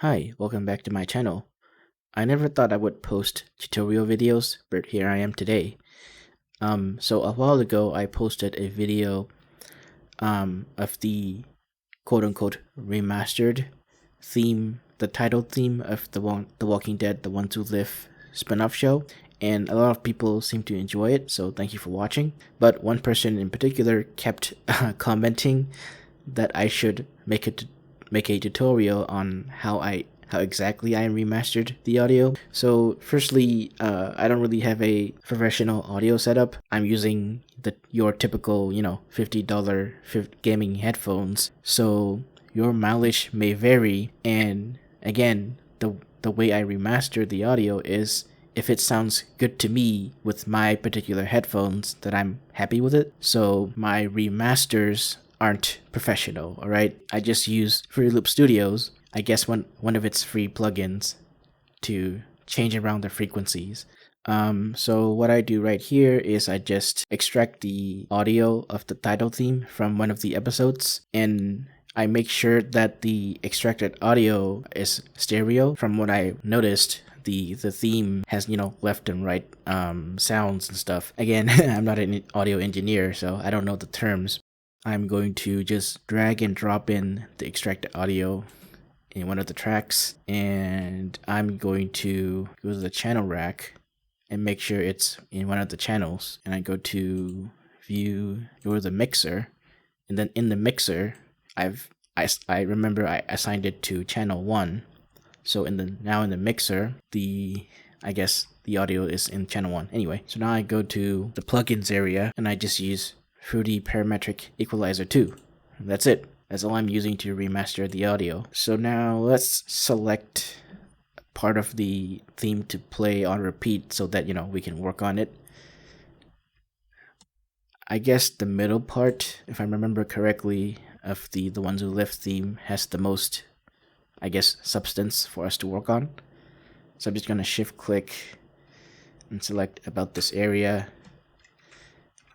Hi, welcome back to my channel. I never thought I would post tutorial videos, but here I am today. So a while ago I posted a video of the quote-unquote remastered theme, the title theme of The Walking Dead, The Ones Who Live spin-off show, and a lot of people seem to enjoy it, so thank you for watching. But one person in particular kept commenting that I should make a tutorial on how exactly I remastered the audio. So firstly, I don't really have a professional audio setup. I'm using your typical, $50 gaming headphones. So your mileage may vary, and again, the way I remaster the audio is if it sounds good to me with my particular headphones, that I'm happy with it. So my remasters aren't professional, alright? I just use flstudios, I guess one of its free plugins, to change around the frequencies. So what I do right here is I just extract the audio of the title theme from one of the episodes, and I make sure that the extracted audio is stereo. From what I noticed, the theme has, left and right sounds and stuff. Again, I'm not an audio engineer, so I don't know the terms. I'm going to just drag and drop in the extracted audio in one of the tracks, and I'm going to go to the channel rack and make sure it's in one of the channels, and I go to view, go to the mixer, and then in the mixer I remember I assigned it to channel 1. So now in the mixer, I guess the audio is in channel 1. Anyway, so now I go to the plugins area and I just use Fruity Parametric Equalizer 2. That's it. That's all I'm using to remaster the audio. So now let's select part of the theme to play on repeat so that, we can work on it. I guess the middle part, if I remember correctly, of the Ones Who Live theme has the most, I guess, substance for us to work on. So I'm just gonna shift click and select about this area.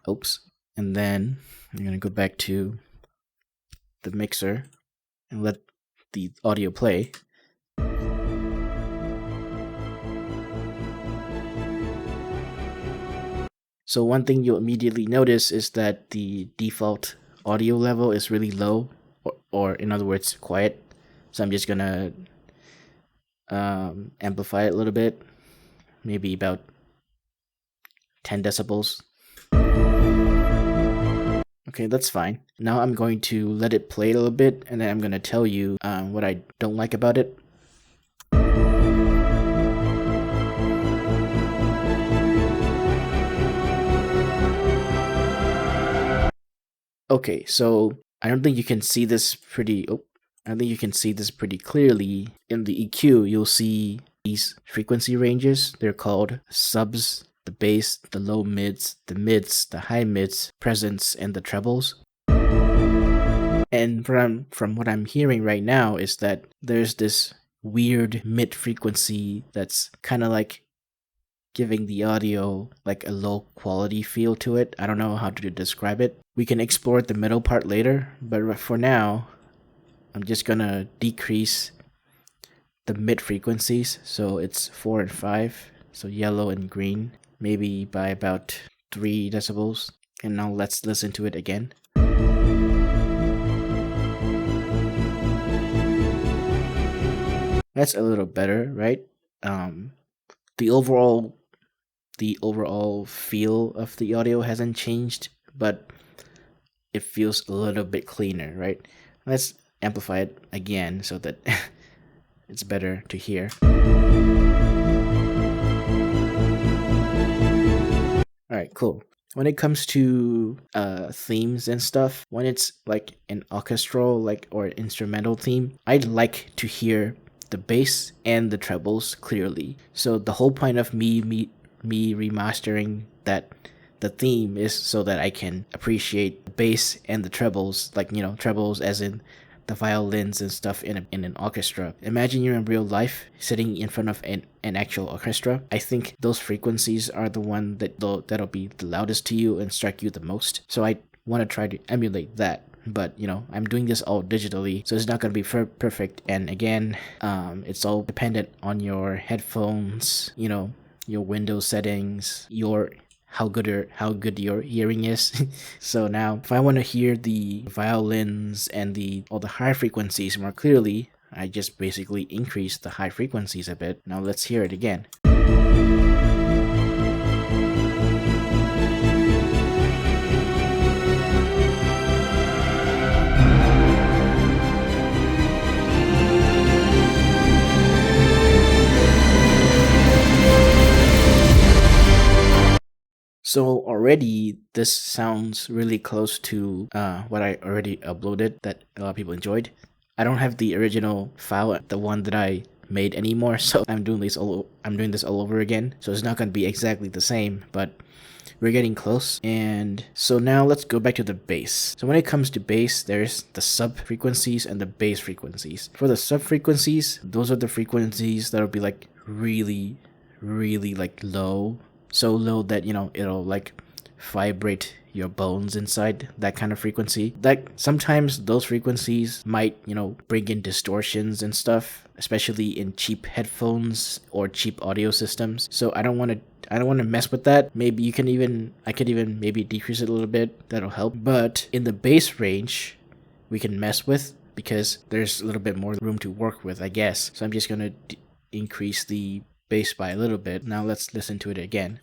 Oops. And then I'm gonna go back to the mixer and let the audio play. So one thing you'll immediately notice is that the default audio level is really low, or in other words, quiet. So I'm just gonna amplify it a little bit, maybe about 10 decibels. Okay, that's fine. Now I'm going to let it play a little bit, and then I'm going to tell you what I don't like about it. Okay, so I don't think you can see this pretty clearly. In the EQ, you'll see these frequency ranges. They're called subs, the bass, the low mids, the high mids, presence, and the trebles. And from what I'm hearing right now is that there's this weird mid frequency that's kind of like giving the audio like a low quality feel to it. I don't know how to describe it. We can explore the middle part later, but for now, I'm just gonna decrease the mid frequencies. So it's 4 and 5, so yellow and green, maybe by about 3 decibels. And now let's listen to it again. That's a little better, right? The overall feel of the audio hasn't changed, but it feels a little bit cleaner, right? Let's amplify it again so that it's better to hear. Alright, cool. When it comes to themes and stuff, when it's like an orchestral or instrumental theme, I'd like to hear the bass and the trebles clearly. So the whole point of me remastering the theme is so that I can appreciate the bass and the trebles, trebles as in the violins and stuff in an orchestra. Imagine you're in real life sitting in front of an actual orchestra. I think those frequencies are the one that'll be the loudest to you and strike you the most. So I want to try to emulate that. but I'm doing this all digitally, so it's not going to be perfect. And again, it's all dependent on your headphones, your Windows settings, your how good your hearing is. So now if I want to hear the violins and all the high frequencies more clearly, I just basically increase the high frequencies a bit. Now let's hear it again. So already this sounds really close to what I already uploaded that a lot of people enjoyed. I don't have the original file, the one that I made anymore, so I'm doing this all over again. So it's not going to be exactly the same, but we're getting close. And so now let's go back to the bass. So when it comes to bass, there's the sub frequencies and the bass frequencies. For the sub frequencies, those are the frequencies that'll be like really like low, so low that it'll like vibrate your bones inside, that kind of frequency. That sometimes those frequencies might bring in distortions and stuff, especially in cheap headphones or cheap audio systems. So I don't want to mess with that. Maybe I could even maybe decrease it a little bit. That'll help. But in the bass range, we can mess with, because there's a little bit more room to work with, I guess. So I'm just gonna increase the bass by a little bit. Now let's listen to it again.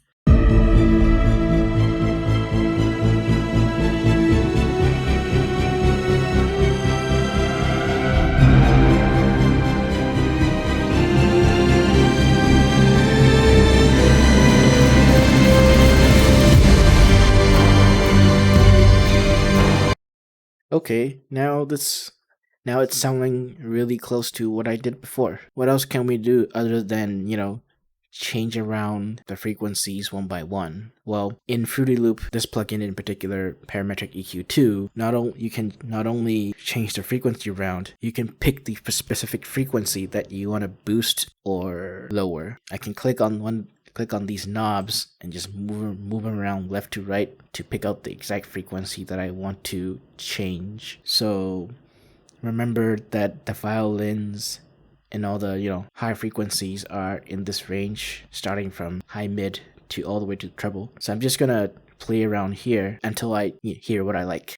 Okay, now it's sounding really close to what I did before. What else can we do other than, change around the frequencies one by one? Well, in Fruity Loop, this plugin in particular, Parametric EQ2, you can not only change the frequency around, you can pick the specific frequency that you want to boost or lower. I can click on these knobs and just move them around left to right to pick out the exact frequency that I want to change. So remember that the violins and all the high frequencies are in this range, starting from high mid to all the way to treble. So I'm just gonna play around here until I hear what I like.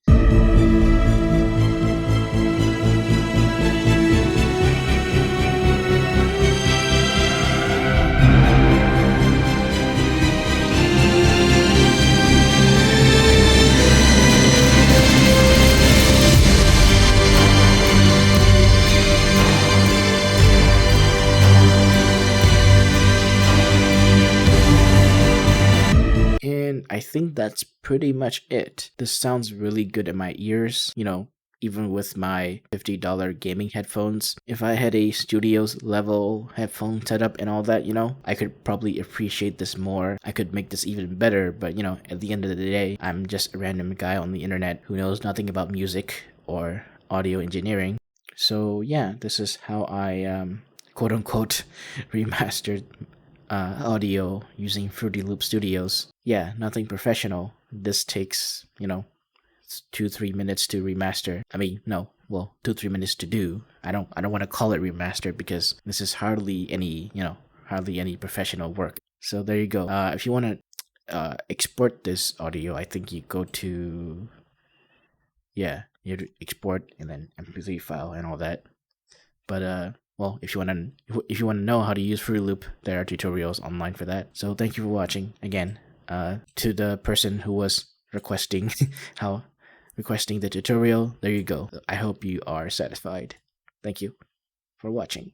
And I think that's pretty much it. This sounds really good in my ears, even with my $50 gaming headphones. If I had a studio's level headphone setup and all that, I could probably appreciate this more. I could make this even better, but at the end of the day, I'm just a random guy on the internet who knows nothing about music or audio engineering. So yeah, this is how I quote unquote remastered audio using Fruity Loop Studios. Yeah, nothing professional. This takes 2-3 minutes to remaster. I mean, no, well, 2-3 minutes to do. I don't want to call it remaster, because this is hardly any professional work. So there you go. If you want to export this audio, I think you go to you have to export and then MP3 file and all that. But well, if you want to know how to use Fruity Loop, there are tutorials online for that. So thank you for watching again. To the person who was requesting the tutorial, there you go. I hope you are satisfied. Thank you for watching.